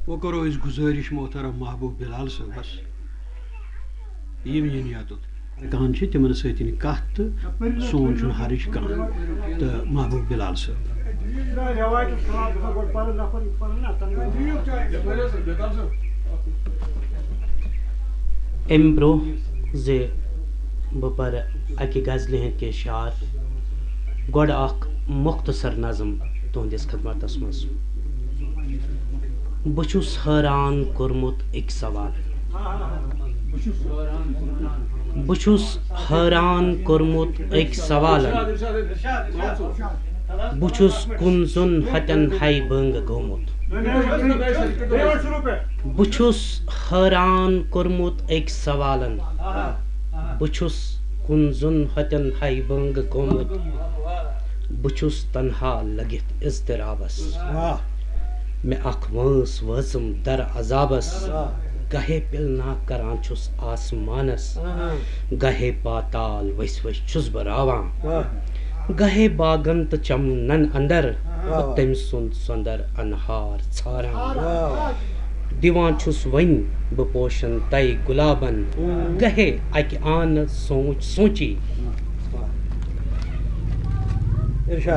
وہ کرو اس گزارش محترم محبوب بلال صٲبس یم ین یوت کہان تمن ستن کت تو سون چھ حرج کان تو محبوب بلال صٲب ام برو زِ بہ پر اکہ غزلہ ہند کے شعر گۄڈٕ اکھ مختصر نظم تہندس خدمتس مز بہ چھُس حٲران کوٚرمُت أکۍ سوال بہ چھُس حٲران کوٚرمُت أکۍ سوالن بہ چھُس کُن زۄن ہتٮ۪ن ہاے بنگ گوٚمُت بہ چھُس حٲران کوٚرمُت أکۍ سوالن بہ چھُس کُن زۄن ہتٮ۪ن ہاے بنگ گوٚمُت بہ چھُس تنہا لگِتھ اضطرابس مےٚ اکھ وٲنٛس وٲژٕم در عذابس گہے پِلنا کران چھُس آسمانس گہے پاتال ؤسۍ ؤسۍ چھُس بہٕ راوان گہے باغن تہٕ چمنن اندر بہٕ تٔمۍ سُنٛد سۄندر انہار ژھاران دِوان چھُس وۄنۍ بہٕ پوشن تَے گُلابن گہے اکہِ آنہٕ سونٛچ سونٛچی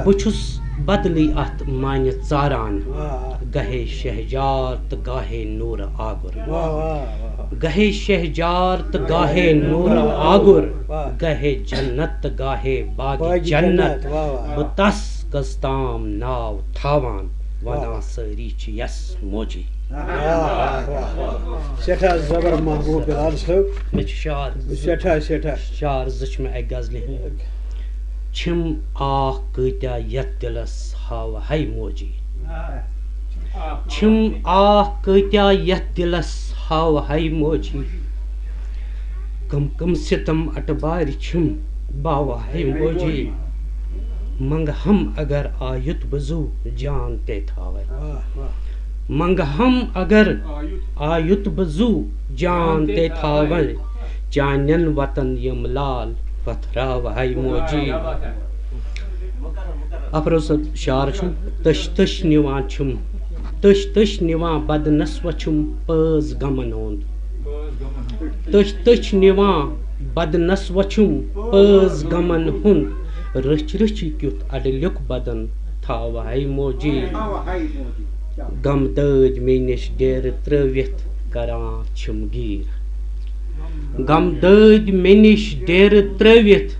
بہٕ چھُس بدلٕے اتھ معنی ژاران گہے شہجار تہٕ گاہے نوٗرٕ آگُر گہے شہجار تہٕ گاہے نوٗرٕ آگُر گہے جنت تہٕ گاہے باغِ جنت بہٕ تس کٔژ تام ناو تھاوان ونان سٲری چھِ یس موجی سٹھاہ زبر محبوب بلال صٲب مےٚ چھُ شعر شعر زٕ چھِ مےٚ اکہِ غزلہِ ہٕنٛدۍ چھِم آکھ کۭتیاہ یتھ دلس ہاوٕ ہے موجی چھِم آکھ کۭتیاہ یتھ دلس ہاوٕ ہے موجی کم کم ستم اٹبارِ چھِم باوٕ ہے موجی منگہٕ ہم اگر آیُت بہٕ زُو جان تے تھاوے منگہٕ ہم اگر آیُت بہٕ زُو جان تے تھاوے چانٮ۪ن وطن یِم لال پتھراوٕ ہے موجی افروز صٲب شعر چھُ تٔش تٔش نِوان چھُم تٔش تٔش نِوان بدنسوہ چھُم پٲز غمن ہُنٛد تٔچھ تٔچھ نِوان بدنسوہ چھُم پٲز غمن ہُنٛد رٔچھ رٔچھِ کیُتھ اڈلیُک بدن تھاوٕ ہے موجی غم دٲدۍ مے نِش ڈیرٕ ترٲوِتھ کران چھِم گیٖر غم دٲدۍ مےٚ نِش ڈیرٕ ترٲوِتھ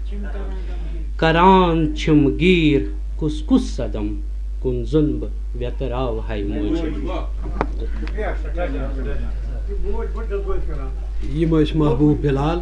کران چھِم گیٖر کُس کُس صدم کُن زۄن بہٕ ویتراوٕ ہے موجی یم ٲسۍ محبوب بلال